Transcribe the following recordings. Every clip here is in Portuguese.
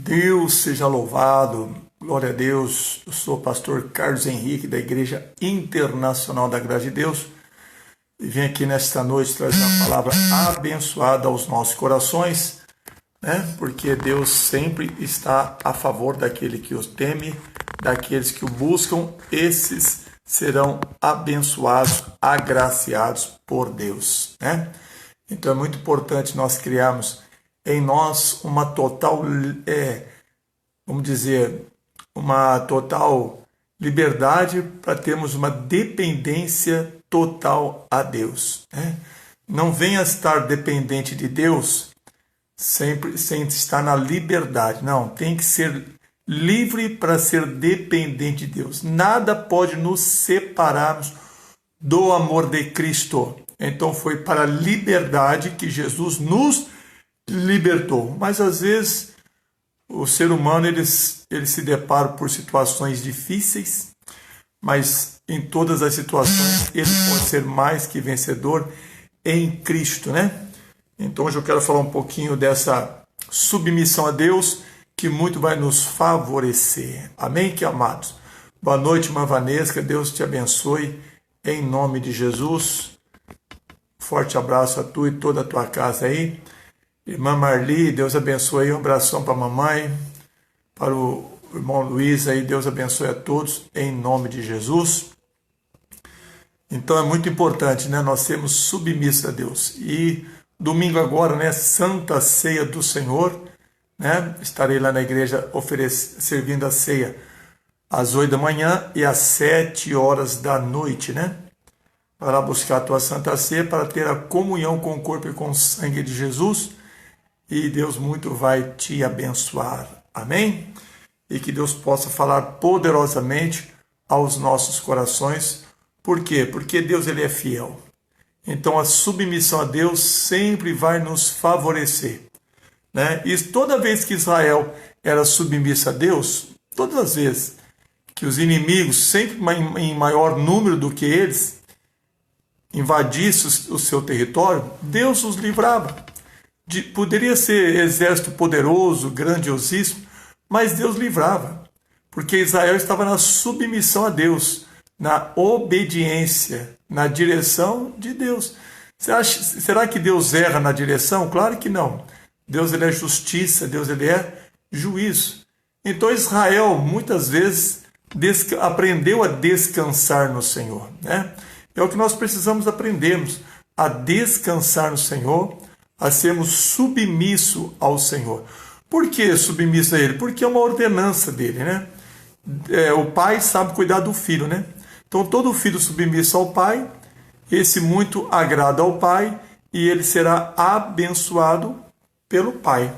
Deus seja louvado, glória a Deus. Eu sou o pastor Carlos Henrique, da Igreja Internacional da Graça de Deus, e vim aqui nesta noite trazer uma palavra abençoada aos nossos corações, porque Deus sempre está a favor daquele que o teme, daqueles que o buscam. Esses serão abençoados, agraciados por Deus, Então é muito importante nós criarmos em nós uma total, uma total liberdade para termos uma dependência total a Deus. Não venha estar dependente de Deus sempre sem estar na liberdade. Não, tem que ser livre para ser dependente de Deus. Nada pode nos separarmos do amor de Cristo. Então foi para a liberdade que Jesus nos libertou. Mas às vezes o ser humano ele se depara por situações difíceis, mas em todas as situações ele pode ser mais que vencedor em Cristo, Então hoje eu quero falar um pouquinho dessa submissão a Deus que muito vai nos favorecer. Amém, que amados? Boa noite, irmã Vanessa, que Deus te abençoe em nome de Jesus. Forte abraço a tu e toda a tua casa aí. Irmã Marli, Deus abençoe. Um abração para a mamãe, para o irmão Luiz aí, Deus abençoe a todos em nome de Jesus. Então é muito importante, nós sermos submissos a Deus. E domingo agora, Santa Ceia do Senhor, estarei lá na igreja servindo a ceia às 8 da manhã e às 7 horas da noite, Vai lá buscar a tua Santa Ceia para ter a comunhão com o corpo e com o sangue de Jesus, e Deus muito vai te abençoar. Amém? E que Deus possa falar poderosamente aos nossos corações. Por quê? Porque Deus ele é fiel. Então a submissão a Deus sempre vai nos favorecer. E toda vez que Israel era submissa a Deus, todas as vezes que os inimigos, sempre em maior número do que eles, invadissem o seu território, Deus os livrava. Poderia ser exército poderoso, grandiosíssimo, mas Deus livrava, porque Israel estava na submissão a Deus, na obediência, na direção de Deus. Será que Deus erra na direção? Claro que não. Deus ele é justiça, Deus ele é juízo. Então Israel muitas vezes aprendeu a descansar no Senhor. É o que nós precisamos aprendermos, a descansar no Senhor, a sermos submissos ao Senhor. Por que submisso a Ele? Porque é uma ordenança dele, O pai sabe cuidar do filho, Então todo filho submisso ao pai, esse muito agrada ao pai e ele será abençoado pelo pai,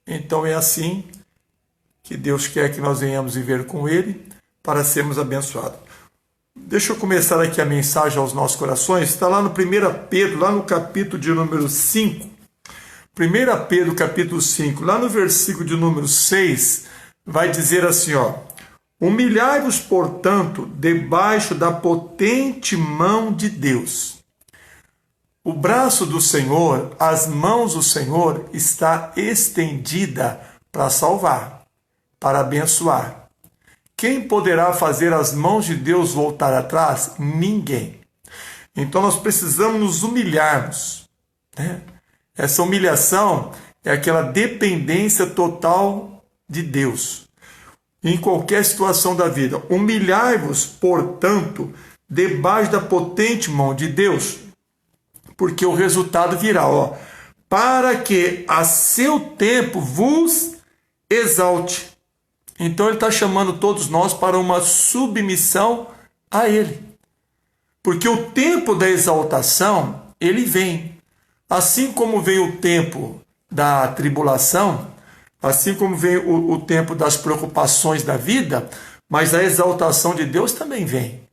Então é assim que Deus quer que nós venhamos viver com Ele para sermos abençoados. Deixa eu começar aqui a mensagem aos nossos corações. Está lá no 1 Pedro, lá no capítulo de número 5. 1 Pedro, capítulo 5, lá no versículo de número 6, vai dizer assim, humilhai-vos, portanto, debaixo da potente mão de Deus. O braço do Senhor, as mãos do Senhor está estendida para salvar, para abençoar. Quem poderá fazer as mãos de Deus voltar atrás? Ninguém. Então nós precisamos nos humilharmos. Essa humilhação é aquela dependência total de Deus. Em qualquer situação da vida. Humilhai-vos, portanto, debaixo da potente mão de Deus, porque o resultado virá, para que a seu tempo vos exalte. Então ele está chamando todos nós para uma submissão a Ele. Porque o tempo da exaltação, ele vem. Assim como vem o tempo da tribulação, assim como vem o tempo das preocupações da vida, mas a exaltação de Deus também vem.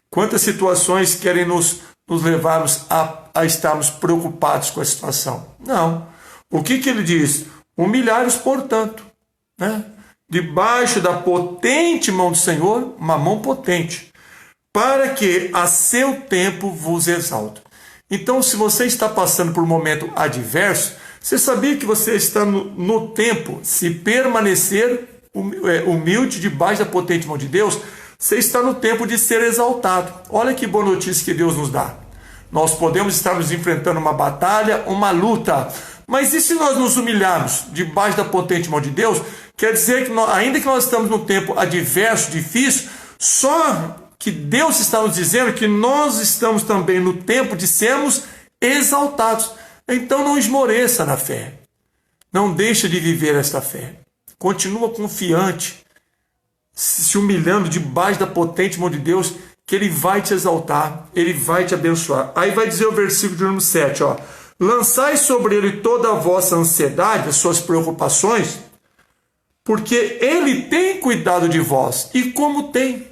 Quantas situações querem nos levarmos a estarmos preocupados com a situação? Não. O que ele diz? Humilhai-vos, portanto, debaixo da potente mão do Senhor, uma mão potente, para que a seu tempo vos exalte. Então, se você está passando por um momento adverso, Você sabia que você está no tempo, se permanecer humilde debaixo da potente mão de Deus, você está no tempo de ser exaltado. Olha que boa notícia que Deus nos dá. Nós podemos estar nos enfrentando uma batalha, uma luta, mas e se nós nos humilharmos debaixo da potente mão de Deus? Quer dizer que ainda que nós estamos num tempo adverso, difícil, só que Deus está nos dizendo que nós estamos também no tempo de sermos exaltados. Então não esmoreça na fé. Não deixa de viver esta fé. Continua confiante, se humilhando debaixo da potente mão de Deus, que Ele vai te exaltar, Ele vai te abençoar. Aí vai dizer o versículo de número 7, ó. Lançai sobre Ele toda a vossa ansiedade, as suas preocupações, porque Ele tem cuidado de vós. E como tem?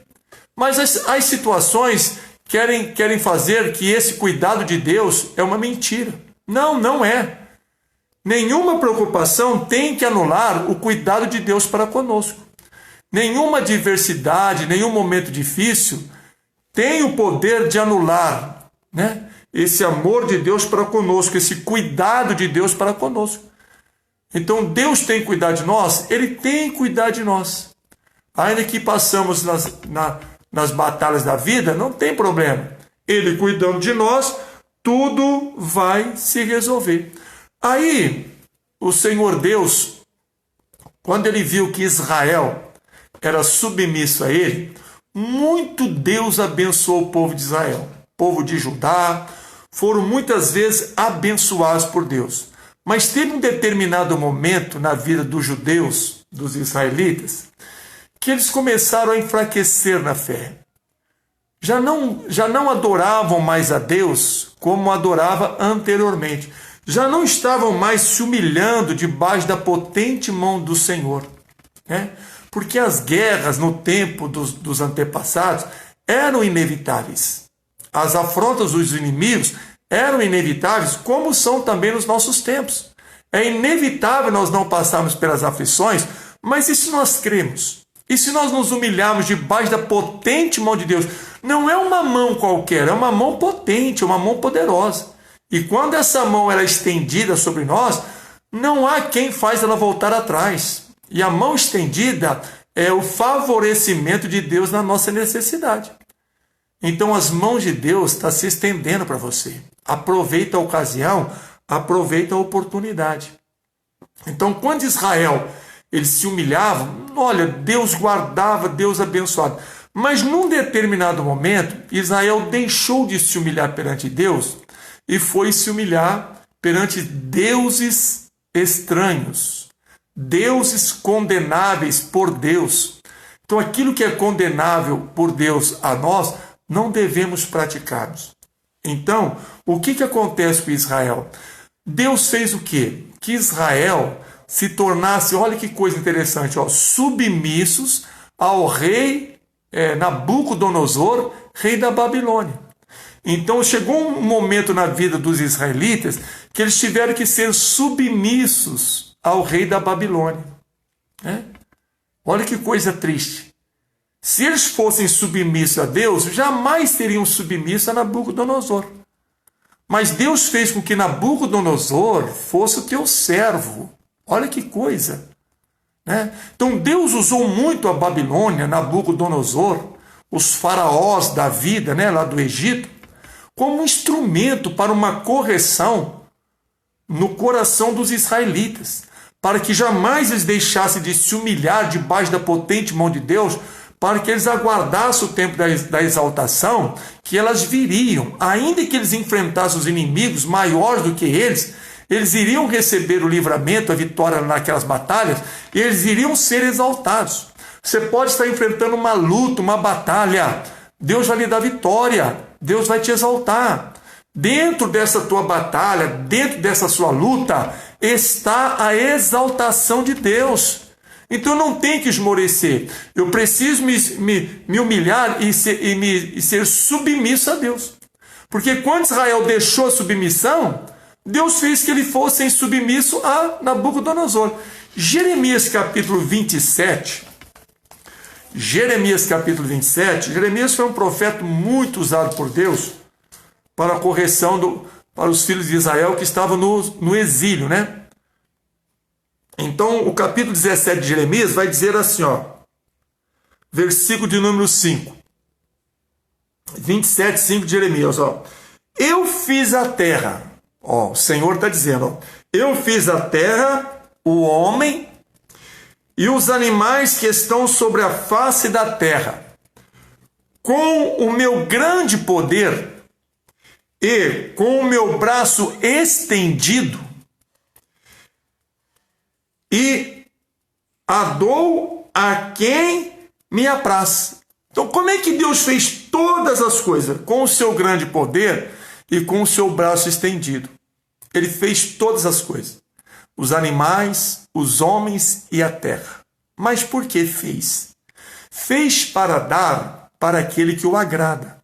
Mas as situações querem fazer que esse cuidado de Deus é uma mentira. Não, não é. Nenhuma preocupação tem que anular o cuidado de Deus para conosco. Nenhuma adversidade, nenhum momento difícil tem o poder de anular, né, esse amor de Deus para conosco, esse cuidado de Deus para conosco. Então Deus tem cuidado de nós, Ele tem cuidado de nós. Ainda que passamos nas batalhas da vida, não tem problema. Ele cuidando de nós, tudo vai se resolver. Aí, o Senhor Deus, quando Ele viu que Israel era submisso a Ele, muito Deus abençoou o povo de Israel. O povo de Judá foram muitas vezes abençoados por Deus. Mas teve um determinado momento na vida dos judeus, dos israelitas, que eles começaram a enfraquecer na fé. Já não adoravam mais a Deus como adorava anteriormente. Já não estavam mais se humilhando debaixo da potente mão do Senhor, né? Porque as guerras no tempo dos antepassados eram inevitáveis. As afrontas dos inimigos eram inevitáveis, como são também nos nossos tempos. É inevitável nós não passarmos pelas aflições, mas e se nós cremos? E se nós nos humilharmos debaixo da potente mão de Deus? Não é uma mão qualquer, é uma mão potente, uma mão poderosa. E quando essa mão é estendida sobre nós, não há quem faz ela voltar atrás. E a mão estendida é o favorecimento de Deus na nossa necessidade. Então as mãos de Deus estão se estendendo para você. Aproveita a ocasião, aproveita a oportunidade. Então quando Israel eles se humilhavam, olha, Deus guardava, Deus abençoava. Mas num determinado momento, Israel deixou de se humilhar perante Deus e foi se humilhar perante deuses estranhos, deuses condenáveis por Deus. Então aquilo que é condenável por Deus a nós, não devemos praticarmos. Então, o que acontece com Israel? Deus fez o quê? Que Israel se tornasse, olha que coisa interessante, ó, submissos ao rei Nabucodonosor, rei da Babilônia. Então chegou um momento na vida dos israelitas que eles tiveram que ser submissos ao rei da Babilônia, né? Olha que coisa triste. Se eles fossem submissos a Deus, jamais seriam submissos a Nabucodonosor. Mas Deus fez com que Nabucodonosor fosse o teu servo. Olha que coisa, né? Então Deus usou muito a Babilônia, Nabucodonosor, os faraós da vida, né, lá do Egito, como um instrumento para uma correção no coração dos israelitas, para que jamais eles deixassem de se humilhar debaixo da potente mão de Deus, para que eles aguardassem o tempo da exaltação, que elas viriam, ainda que eles enfrentassem os inimigos maiores do que eles iriam receber o livramento, a vitória naquelas batalhas, e eles iriam ser exaltados. Você pode estar enfrentando uma luta, uma batalha, Deus vai lhe dar vitória, Deus vai te exaltar. Dentro dessa tua batalha, dentro dessa sua luta, está a exaltação de Deus. Então não tem que esmorecer. Eu preciso me humilhar e ser submisso a Deus. Porque quando Israel deixou a submissão, Deus fez que ele fosse submisso a Nabucodonosor. Jeremias capítulo 27. Jeremias foi um profeta muito usado por Deus para a correção para os filhos de Israel que estavam no exílio, né? Então, o capítulo 17 de Jeremias vai dizer assim, ó, versículo de número 5. 27, 5 de Jeremias, ó. Eu fiz a terra, ó, o Senhor está dizendo, ó, eu fiz a terra, o homem e os animais que estão sobre a face da terra, com o meu grande poder e com o meu braço estendido, e a dou a quem me apraz. Então, como é que Deus fez todas as coisas? Com o seu grande poder e com o seu braço estendido. Ele fez todas as coisas. Os animais, os homens e a terra. Mas por que fez? Fez para dar para aquele que o agrada.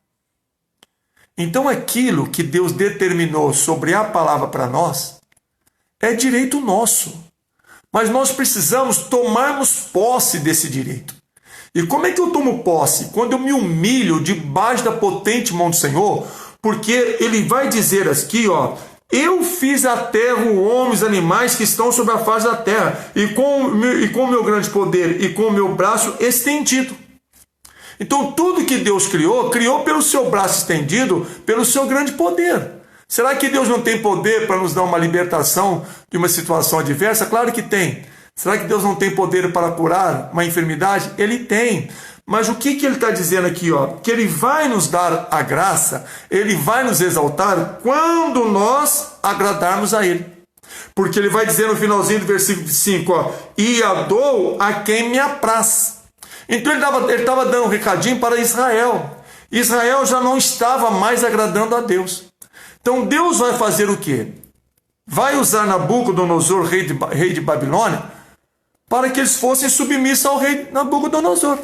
Então, aquilo que Deus determinou sobre a palavra para nós é direito nosso. Mas nós precisamos tomarmos posse desse direito. E como é que eu tomo posse? Quando eu me humilho debaixo da potente mão do Senhor, porque Ele vai dizer aqui, ó, eu fiz a terra, o homem, os animais que estão sobre a face da terra, e com o meu grande poder e com o meu braço estendido. Então, tudo que Deus criou, criou pelo seu braço estendido, pelo seu grande poder. Será que Deus não tem poder para nos dar uma libertação de uma situação adversa? Claro que tem. Será que Deus não tem poder para curar uma enfermidade? Ele tem. Mas o que ele está dizendo aqui? Ó? Que Ele vai nos dar a graça, Ele vai nos exaltar quando nós agradarmos a Ele. Porque Ele vai dizer no finalzinho do versículo 5, ó, e a dou a quem me apraz. Então ele estava dando um recadinho para Israel. Israel já não estava mais agradando a Deus. Então Deus vai fazer o quê? Vai usar Nabucodonosor, rei de Babilônia, para que eles fossem submissos ao rei Nabucodonosor.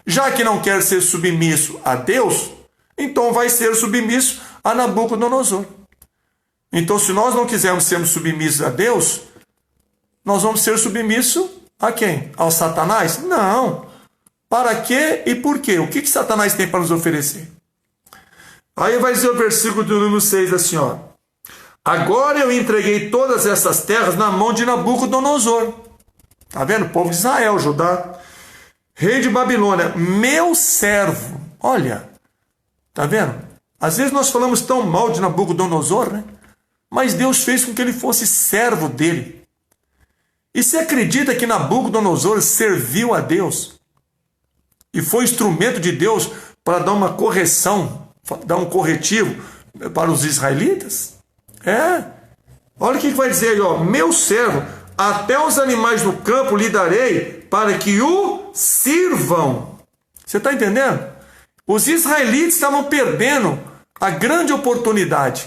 Já que não quer ser submisso a Deus, então vai ser submisso a Nabucodonosor. Então, se nós não quisermos sermos submissos a Deus, nós vamos ser submissos a quem? Ao Satanás? Não. Para quê e por quê? O que Satanás tem para nos oferecer? Aí vai dizer o versículo do número 6 assim, ó. Agora eu entreguei todas essas terras na mão de Nabucodonosor. Tá vendo? O povo de Israel, Judá. Rei de Babilônia, meu servo. Olha, tá vendo? Às vezes nós falamos tão mal de Nabucodonosor, né? Mas Deus fez com que ele fosse servo dele. E você acredita que Nabucodonosor serviu a Deus? E foi instrumento de Deus para dar uma correção, dar um corretivo para os israelitas? É. Olha o que vai dizer aí, ó. Meu servo, até os animais do campo lhe darei para que o sirvam. Você está entendendo? Os israelitas estavam perdendo a grande oportunidade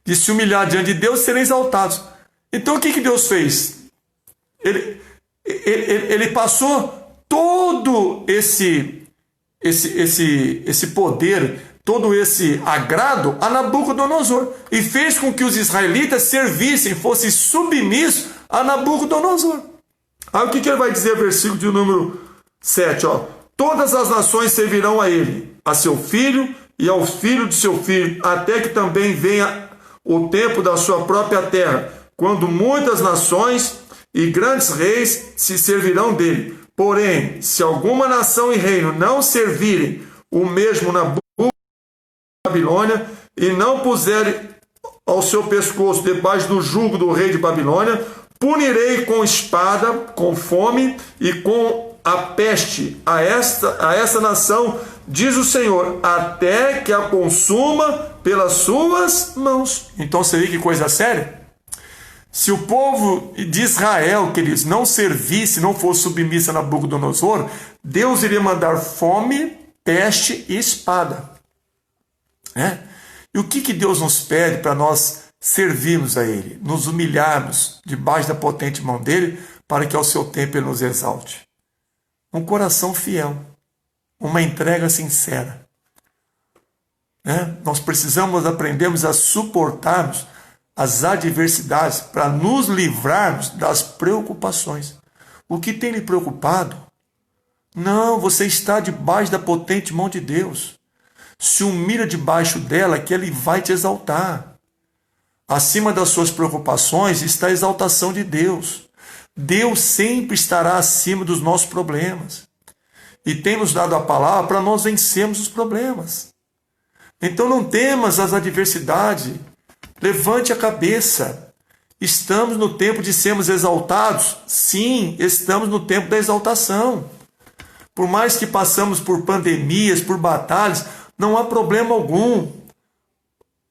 de se humilhar diante de Deus e serem exaltados. Então o que Deus fez? Ele passou todo esse poder, todo esse agrado a Nabucodonosor e fez com que os israelitas servissem, fossem submissos a Nabucodonosor. Aí o que ele vai dizer, versículo de número 7, ó. Todas as nações servirão a ele, a seu filho e ao filho de seu filho, até que também venha o tempo da sua própria terra, quando muitas nações e grandes reis se servirão dele. Porém, se alguma nação e reino não servirem o mesmo na Babilônia e não puserem ao seu pescoço debaixo do jugo do rei de Babilônia, punirei com espada, com fome e com a peste a essa nação, diz o Senhor, até que a consuma pelas suas mãos. Então você vê que coisa séria? Se o povo de Israel, queridos, não servisse, não fosse submissa a Nabucodonosor, Deus iria mandar fome, peste e espada. E o que Deus nos pede para nós servirmos a Ele? Nos humilharmos debaixo da potente mão dEle, para que ao seu tempo Ele nos exalte. Um coração fiel, uma entrega sincera. Nós precisamos aprendermos a suportarmos as adversidades para nos livrarmos das preocupações. O que tem lhe preocupado? Não, você está debaixo da potente mão de Deus. Se humilha debaixo dela que Ele vai te exaltar. Acima das suas preocupações está a exaltação de Deus. Deus sempre estará acima dos nossos problemas. E tem nos dado a palavra para nós vencermos os problemas. Então não temas as adversidades. Levante a cabeça. Estamos no tempo de sermos exaltados? Sim, estamos no tempo da exaltação. Por mais que passamos por pandemias, por batalhas, não há problema algum.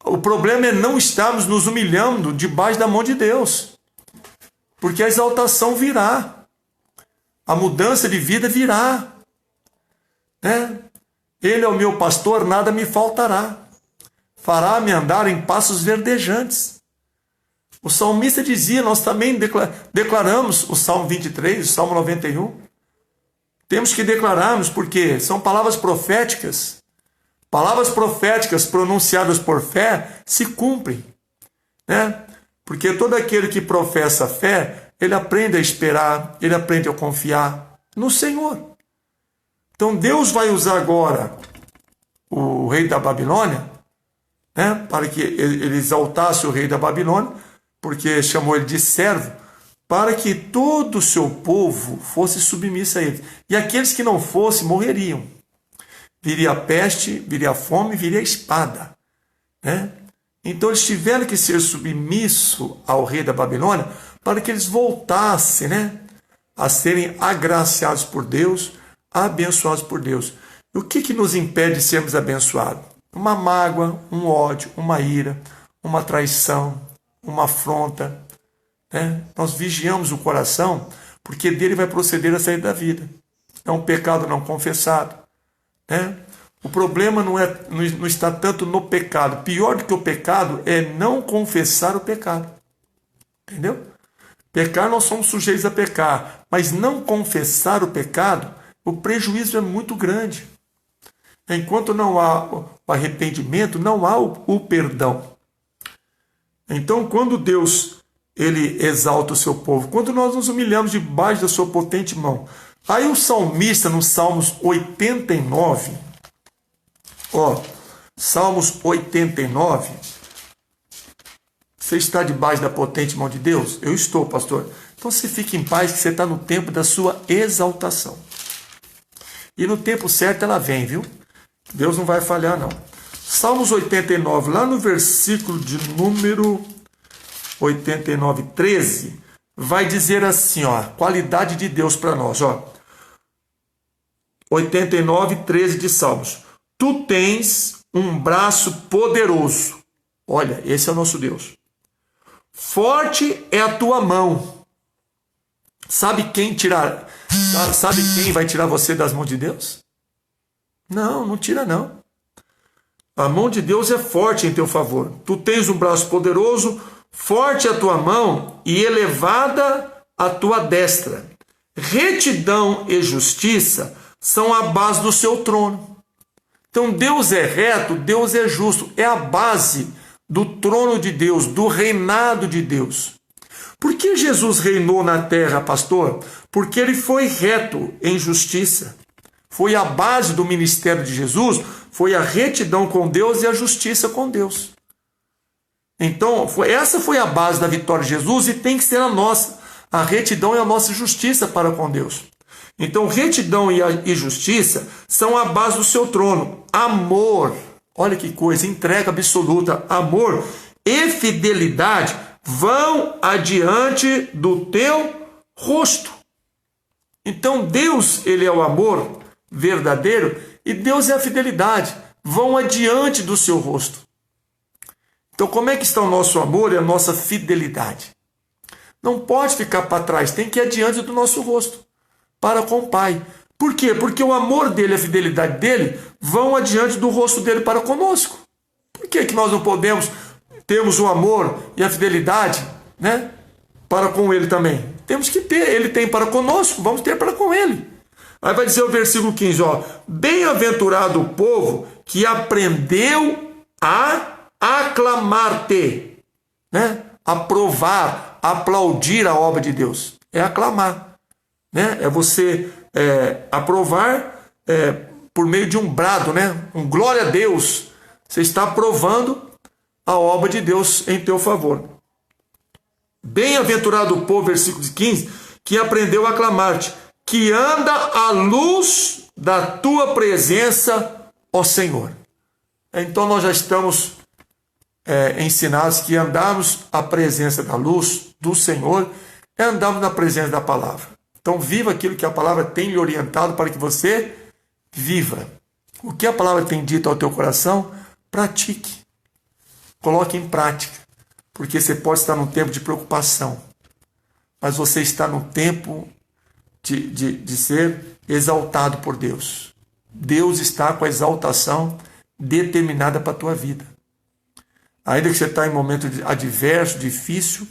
O problema é não estarmos nos humilhando debaixo da mão de Deus. Porque a exaltação virá. A mudança de vida virá. Né? Ele é o meu pastor, nada me faltará. Fará-me andar em passos verdejantes. O salmista dizia, nós também declaramos o Salmo 23, o Salmo 91. Temos que declararmos, porque são palavras proféticas. Palavras proféticas pronunciadas por fé se cumprem. Né? Porque todo aquele que professa fé, ele aprende a esperar, ele aprende a confiar no Senhor. Então Deus vai usar agora o rei da Babilônia, né, para que ele exaltasse o rei da Babilônia, porque chamou ele de servo, para que todo o seu povo fosse submisso a ele. E aqueles que não fossem morreriam. Viria a peste, viria a fome, viria a espada. Né? Então eles tiveram que ser submissos ao rei da Babilônia para que eles voltassem, né, a serem agraciados por Deus, abençoados por Deus. E o que nos impede de sermos abençoados? Uma mágoa, um ódio, uma ira, uma traição, uma afronta. Né? Nós vigiamos o coração, porque dele vai proceder a sair da vida. É um pecado não confessado. Né? O problema não está tanto no pecado. Pior do que o pecado é não confessar o pecado. Entendeu? Pecar, nós somos sujeitos a pecar, mas não confessar o pecado, o prejuízo é muito grande. Enquanto não há o arrependimento, não há o perdão. Então, quando Deus ele exalta o seu povo, quando nós nos humilhamos debaixo da sua potente mão, aí o salmista, no Salmos 89, Salmos 89, você está debaixo da potente mão de Deus? Eu estou, pastor. Então você fique em paz, que você está no tempo da sua exaltação. E no tempo certo ela vem, viu? Deus não vai falhar, não. Salmos 89, lá no versículo de número 89, 13, vai dizer assim, qualidade de Deus para nós, 89, 13 de Salmos. Tu tens um braço poderoso. Olha, esse é o nosso Deus. Forte é a tua mão. Sabe quem vai tirar você das mãos de Deus? Não tira não. A mão de Deus é forte em teu favor. Tu tens um braço poderoso, forte a tua mão e elevada a tua destra. Retidão e justiça são a base do seu trono. Então Deus é reto, Deus é justo. É a base do trono de Deus, do reinado de Deus. Por que Jesus reinou na terra, pastor? Porque ele foi reto em justiça. Foi a base do ministério de Jesus, foi a retidão com Deus e a justiça com Deus. Então, essa foi a base da vitória de Jesus e tem que ser a nossa. A retidão é a nossa justiça para com Deus. Então, retidão e justiça são a base do seu trono. Amor, olha que coisa, entrega absoluta, amor e fidelidade vão adiante do teu rosto. Então, Deus, ele é o amor verdadeiro e Deus é a fidelidade, vão adiante do seu rosto. Então, como é que está o nosso amor e a nossa fidelidade? Não pode ficar para trás, tem que ir adiante do nosso rosto, para com o Pai. Por quê? Porque o amor dele e a fidelidade dele vão adiante do rosto dele para conosco. Por que nós não podemos termos o amor e a fidelidade, né, para com ele também? Temos que ter, ele tem para conosco, vamos ter para com ele. Aí vai dizer o versículo 15, bem-aventurado o povo que aprendeu a aclamar-te, né? Aprovar, aplaudir a obra de Deus. É aclamar, né? É você aprovar por meio de um brado, né? Um glória a Deus. Você está aprovando a obra de Deus em teu favor. Bem-aventurado o povo, versículo 15, que aprendeu a clamar-te, que anda à luz da tua presença, ó Senhor. Então nós já estamos ensinados que andarmos à presença da luz do Senhor é andarmos na presença da palavra. Então viva aquilo que a palavra tem lhe orientado para que você viva. O que a palavra tem dito ao teu coração, pratique. Coloque em prática. Porque você pode estar num tempo de preocupação, mas você está num tempo de ser exaltado por Deus. Deus está com a exaltação determinada para a tua vida. Ainda que você está em momento adverso, difícil,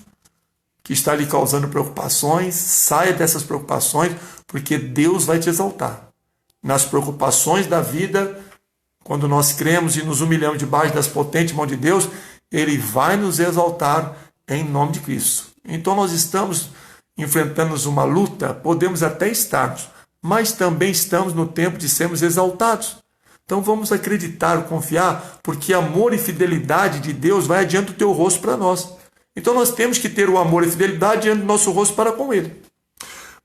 que está lhe causando preocupações, saia dessas preocupações, porque Deus vai te exaltar. Nas preocupações da vida, quando nós cremos e nos humilhamos debaixo das potentes mãos de Deus, Ele vai nos exaltar em nome de Cristo. Então nós estamos enfrentando uma luta, podemos até estarmos, mas também estamos no tempo de sermos exaltados. Então vamos acreditar, confiar, porque amor e fidelidade de Deus vai adiante do teu rosto para nós. Então nós temos que ter o amor e fidelidade diante do nosso rosto para com Ele.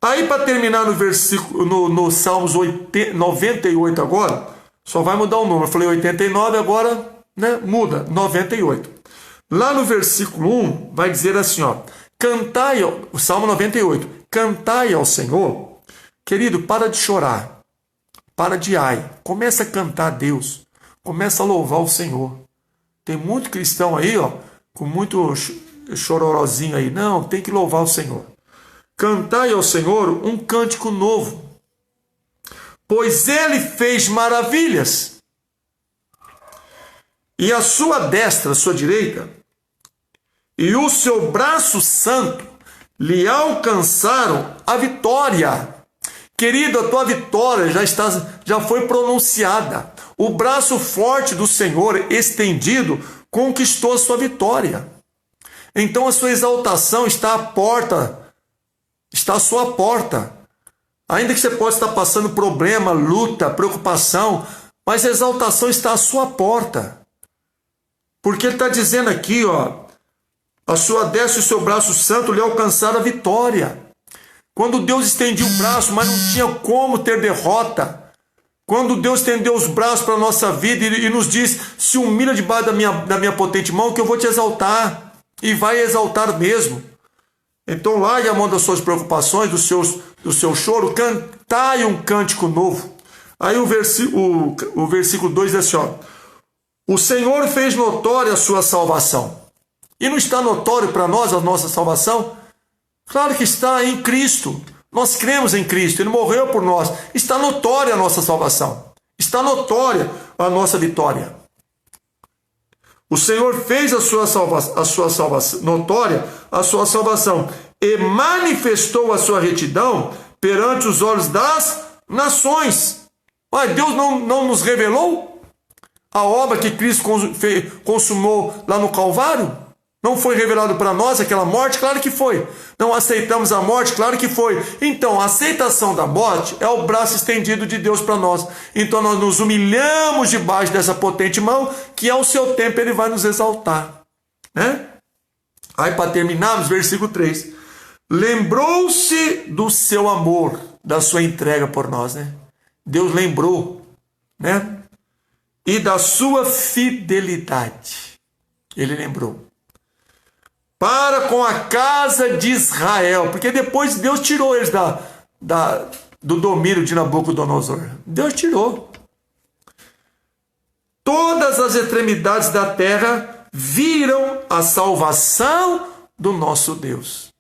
Aí para terminar no versículo, no Salmos 98 agora, só vai mudar o número. Eu falei 89, agora muda, 98. Lá no versículo 1 vai dizer assim, cantai, o Salmo 98, cantai ao Senhor. Querido, para de chorar, para de começa a cantar a Deus, começa a louvar o Senhor. Tem muito cristão aí, com muito chororozinho aí. Não, tem que louvar o Senhor. Cantai ao Senhor um cântico novo, pois Ele fez maravilhas, e a sua destra, a sua direita, e o seu braço santo lhe alcançaram a vitória. Querido, a tua vitória já foi pronunciada. O braço forte do Senhor estendido conquistou a sua vitória. Então a sua exaltação está à porta, está à sua porta. Ainda que você possa estar passando problema, luta, preocupação, mas a exaltação está à sua porta. Porque ele está dizendo aqui, a sua destra e o seu braço santo lhe alcançaram a vitória. Quando Deus estendia o braço, mas não tinha como ter derrota. Quando Deus estendeu os braços para a nossa vida e nos diz, se humilha debaixo da minha potente mão, que eu vou te exaltar. E vai exaltar mesmo. Então largue a mão das suas preocupações, do seu choro, cantai um cântico novo. Aí o versículo 2 diz assim, o Senhor fez notória a sua salvação. E não está notório para nós a nossa salvação? Claro que está em Cristo. Nós cremos em Cristo, Ele morreu por nós. Está notória a nossa salvação. Está notória a nossa vitória. O Senhor fez a sua salvação, notória a sua salvação, e manifestou a sua retidão perante os olhos das nações. Mas Deus não nos revelou a obra que Cristo consumou lá no Calvário? Não foi revelado para nós aquela morte? Claro que foi. Não aceitamos a morte? Claro que foi. Então, a aceitação da morte é o braço estendido de Deus para nós. Então, nós nos humilhamos debaixo dessa potente mão, que ao seu tempo Ele vai nos exaltar. Aí, para terminarmos, versículo 3. Lembrou-se do seu amor, da sua entrega por nós. Deus lembrou. E da sua fidelidade. Ele lembrou. Para com a casa de Israel, porque depois Deus tirou eles do domínio de Nabucodonosor. Deus tirou. Todas as extremidades da terra viram a salvação do nosso Deus.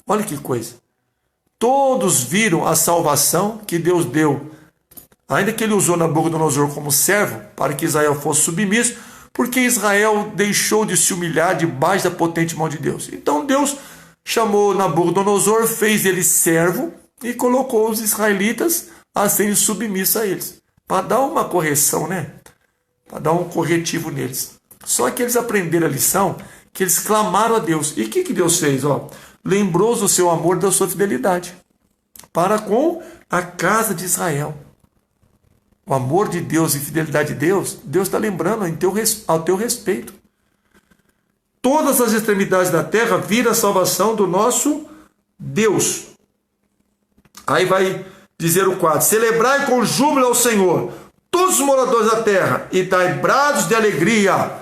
Olha que coisa. Todos viram a salvação que Deus deu. Ainda que Ele usou Nabucodonosor como servo, para que Israel fosse submisso, porque Israel deixou de se humilhar debaixo da potente mão de Deus. Então Deus chamou Nabucodonosor, fez ele servo e colocou os israelitas a serem submissos a eles. Para dar uma correção, para dar um corretivo neles. Só que eles aprenderam a lição, que eles clamaram a Deus. E o que Deus fez? Lembrou-os do seu amor e da sua fidelidade para com a casa de Israel. O amor de Deus e fidelidade de Deus, Deus está lembrando ao teu respeito. todas as extremidades da terra viram a salvação do nosso Deus. Aí vai dizer o 4: celebrai com júbilo ao Senhor, todos os moradores da terra, e dai brados de alegria,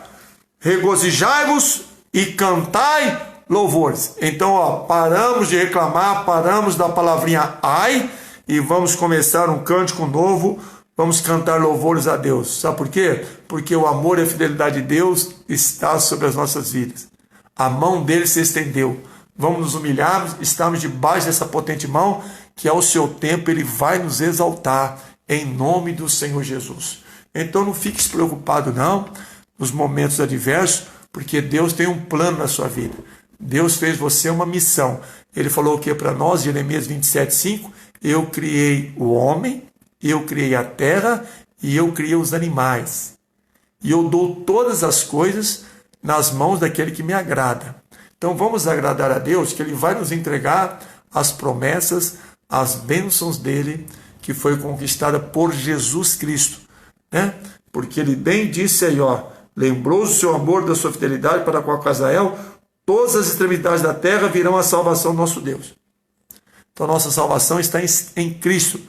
regozijai-vos e cantai louvores. Então, paramos de reclamar, paramos da palavrinha ai, e vamos começar um cântico novo, vamos cantar louvores a Deus. Sabe por quê? Porque o amor e a fidelidade de Deus está sobre as nossas vidas. A mão dele se estendeu. Vamos nos humilhar, estamos debaixo dessa potente mão, que ao seu tempo ele vai nos exaltar, em nome do Senhor Jesus. Então não fique preocupado não, nos momentos adversos, porque Deus tem um plano na sua vida. Deus fez você uma missão. Ele falou o que para nós, Jeremias 27:5? Eu criei o homem, eu criei a terra e eu criei os animais. E eu dou todas as coisas nas mãos daquele que me agrada. Então vamos agradar a Deus, que ele vai nos entregar as promessas, as bênçãos dele, que foi conquistada por Jesus Cristo, né? Porque ele bem disse aí, lembrou o seu amor, da sua fidelidade para com Israel, todas as extremidades da terra virão a salvação do nosso Deus. Então nossa salvação está em Cristo.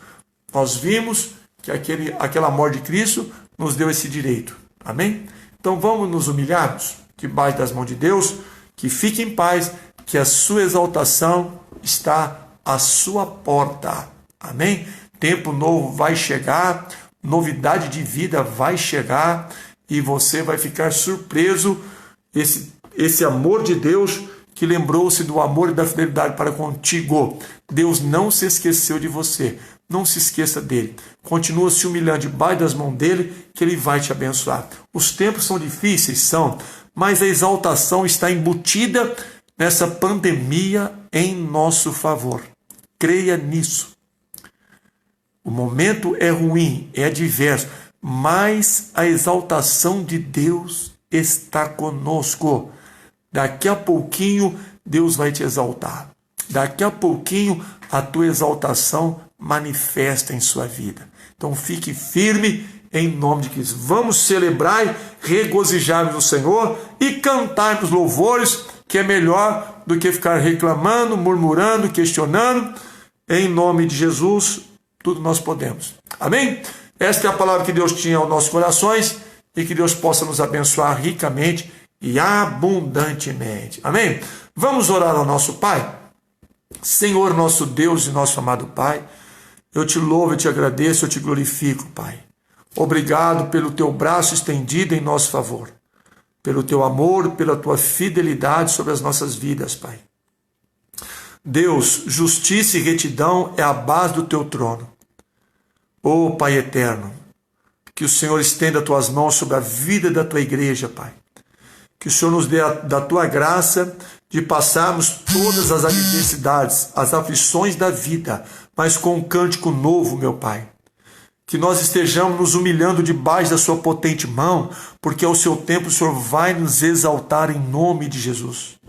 Nós vimos que aquela morte de Cristo nos deu esse direito. Amém? Então vamos nos humilharmos debaixo das mãos de Deus, que fique em paz, que a sua exaltação está à sua porta. Amém? Tempo novo vai chegar, novidade de vida vai chegar, e você vai ficar surpreso. Esse amor de Deus, que lembrou-se do amor e da fidelidade para contigo. Deus não se esqueceu de você. Não se esqueça dele. Continua se humilhando debaixo das mãos dele, que ele vai te abençoar. Os tempos são difíceis, são, mas a exaltação está embutida nessa pandemia em nosso favor. Creia nisso. O momento é ruim, é adverso, mas a exaltação de Deus está conosco. Daqui a pouquinho Deus vai te exaltar. Daqui a pouquinho a tua exaltação manifesta em sua vida. Então fique firme em nome de Cristo. Vamos celebrar, regozijar no Senhor e cantar nos louvores, que é melhor do que ficar reclamando, murmurando, questionando. Em nome de Jesus, tudo nós podemos. Amém? Esta é a palavra que Deus tinha aos nossos corações, e que Deus possa nos abençoar ricamente e abundantemente. Amém? Vamos orar ao nosso Pai. Senhor, nosso Deus e nosso amado Pai, eu te louvo, eu te agradeço, eu te glorifico, Pai. Obrigado pelo teu braço estendido em nosso favor, pelo teu amor, pela tua fidelidade sobre as nossas vidas, Pai. Deus, justiça e retidão é a base do teu trono. Ó Pai eterno, que o Senhor estenda as tuas mãos sobre a vida da tua igreja, Pai. Que o Senhor nos dê da tua graça de passarmos todas as adversidades, as aflições da vida, mas com um cântico novo, meu Pai. Que nós estejamos nos humilhando debaixo da sua potente mão, porque ao seu tempo o Senhor vai nos exaltar em nome de Jesus.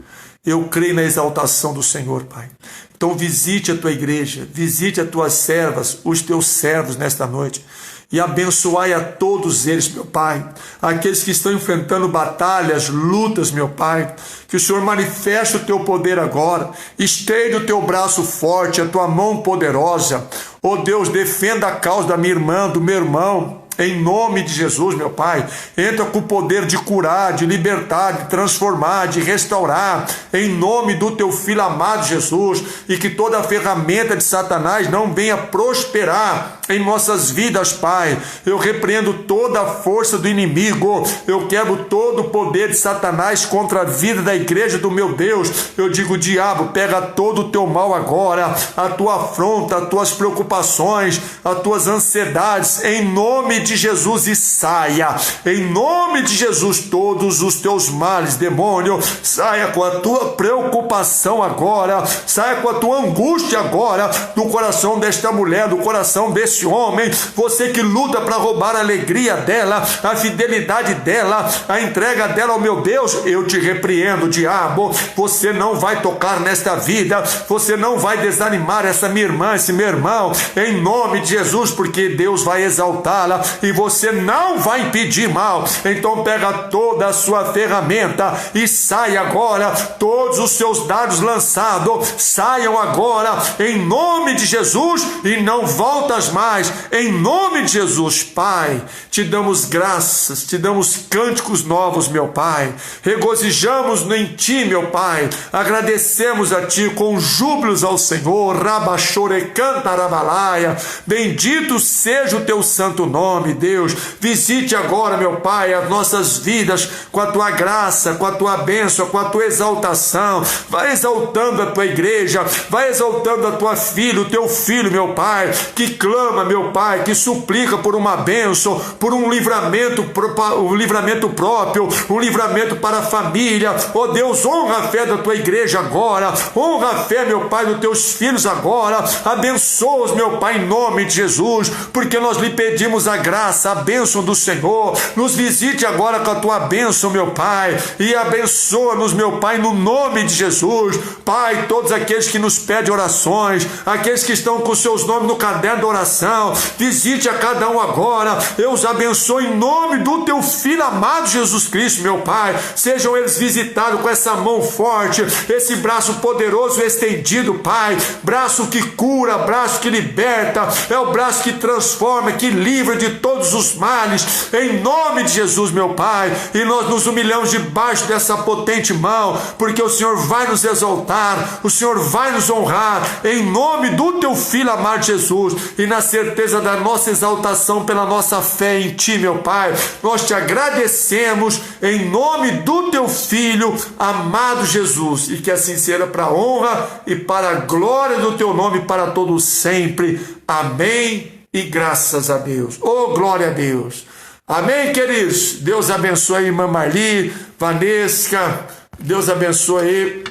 Eu creio na exaltação do Senhor, Pai. Então visite a tua igreja, visite as tuas servas, os teus servos nesta noite, e abençoai a todos eles, meu Pai. Aqueles que estão enfrentando batalhas, lutas, meu Pai. Que o Senhor manifeste o teu poder agora. Estende o teu braço forte, a tua mão poderosa. Ó Deus, defenda a causa da minha irmã, do meu irmão. Em nome de Jesus, meu Pai, entra com o poder de curar, de libertar, de transformar, de restaurar, em nome do teu Filho amado Jesus, e que toda ferramenta de Satanás não venha prosperar em nossas vidas, Pai. Eu repreendo toda a força do inimigo, eu quebro todo o poder de Satanás contra a vida da igreja do meu Deus. Eu digo, diabo, pega todo o teu mal agora, a tua afronta, as tuas preocupações, as tuas ansiedades, em nome de Jesus, e saia, em nome de Jesus, todos os teus males, demônio, saia com a tua preocupação agora, saia com a tua angústia agora, do coração desta mulher, do coração desse homem, você que luta para roubar a alegria dela, a fidelidade dela, a entrega dela ao meu Deus. Eu te repreendo, diabo, você não vai tocar nesta vida, você não vai desanimar essa minha irmã, esse meu irmão, em nome de Jesus, porque Deus vai exaltá-la, e você não vai impedir mal. Então pega toda a sua ferramenta e sai agora, todos os seus dardos lançados, saiam agora, em nome de Jesus, e não voltas mais, em nome de Jesus. Pai, te damos graças, te damos cânticos novos, meu Pai, regozijamos em Ti, meu Pai, agradecemos a Ti com júbilos ao Senhor. Rabachorecantarabalaya, bendito seja o Teu santo nome, Deus. Visite agora, meu Pai, as nossas vidas com a Tua graça, com a Tua bênção, com a Tua exaltação. Vai exaltando a Tua igreja, vai exaltando a Tua filha, o Teu filho, meu Pai, que clama, meu Pai, que suplica por uma bênção, por um livramento próprio, um livramento para a família. Oh Deus, honra a fé da Tua igreja agora, honra a fé, meu Pai, dos Teus filhos agora, abençoa-os, meu Pai, em nome de Jesus, porque nós lhe pedimos a graça, a bênção do Senhor. Nos visite agora com a Tua bênção, meu Pai, e abençoa-nos, meu Pai, no nome de Jesus. Pai, todos aqueles que nos pedem orações, aqueles que estão com seus nomes no caderno da oração, visite a cada um agora. Eu os abençoo em nome do Teu Filho amado Jesus Cristo, meu Pai. Sejam eles visitados com essa mão forte, esse braço poderoso estendido, Pai, braço que cura, braço que liberta, é o braço que transforma, que livra de todos os males, em nome de Jesus, meu Pai. E nós nos humilhamos debaixo dessa potente mão, porque o Senhor vai nos exaltar, o Senhor vai nos honrar, em nome do Teu Filho amado Jesus, e na certeza da nossa exaltação pela nossa fé em Ti, meu Pai. Nós Te agradecemos em nome do Teu Filho amado Jesus, e que assim seja para a honra e para a glória do Teu nome para todos sempre. Amém e graças a Deus. Oh, glória a Deus. Amém, queridos. Deus abençoe a irmã Marli, Vanesca, Deus abençoe aí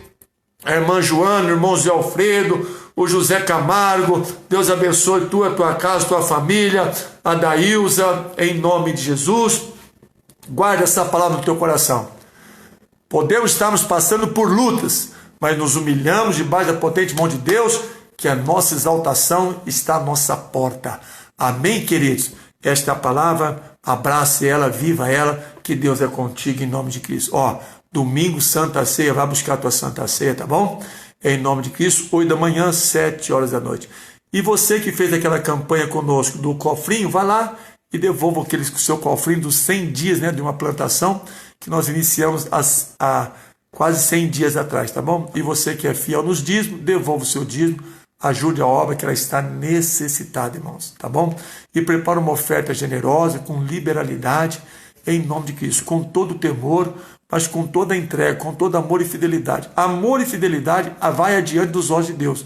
a irmã Joana, o irmão Zé Alfredo, o José Camargo. Deus abençoe tua casa, tua família, a Daílza, em nome de Jesus. Guarda essa palavra no teu coração. Podemos estarmos passando por lutas, mas nos humilhamos debaixo da potente mão de Deus, que a nossa exaltação está à nossa porta. Amém, queridos? Esta é a palavra, abrace ela, viva ela, que Deus é contigo em nome de Cristo. Domingo, Santa Ceia, vai buscar a tua Santa Ceia, tá bom? Em nome de Cristo, 8 da manhã, 7 horas da noite. E você que fez aquela campanha conosco do cofrinho, vai lá e devolva aquele seu cofrinho dos 100 dias, né, de uma plantação que nós iniciamos há quase 100 dias atrás, tá bom? E você que é fiel nos dízimos, devolva o seu dízimo, ajude a obra que ela está necessitada, irmãos, tá bom? E prepara uma oferta generosa, com liberalidade, em nome de Cristo, com todo temor, mas com toda entrega, com todo amor e fidelidade. Amor e fidelidade vai adiante dos olhos de Deus.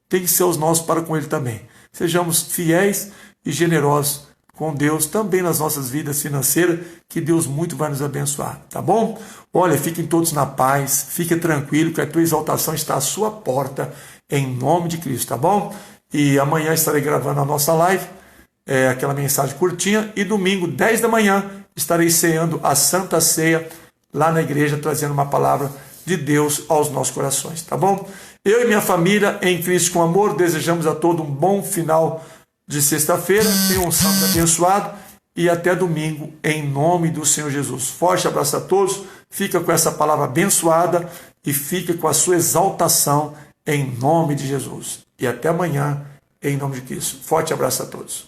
Tem que ser os nossos para com Ele também. Sejamos fiéis e generosos com Deus também nas nossas vidas financeiras, que Deus muito vai nos abençoar, tá bom? Olha, fiquem todos na paz, fique tranquilo, que a tua exaltação está à sua porta, em nome de Cristo, tá bom? E amanhã estarei gravando a nossa live, aquela mensagem curtinha, e domingo, 10 da manhã, estarei ceando a Santa Ceia, lá na igreja, trazendo uma palavra de Deus aos nossos corações, tá bom? Eu e minha família, em Cristo com amor, desejamos a todos um bom final de sexta-feira, tenham um sábado abençoado e até domingo, em nome do Senhor Jesus. Forte abraço a todos, fica com essa palavra abençoada e fica com a sua exaltação em nome de Jesus. E até amanhã, em nome de Cristo. Forte abraço a todos.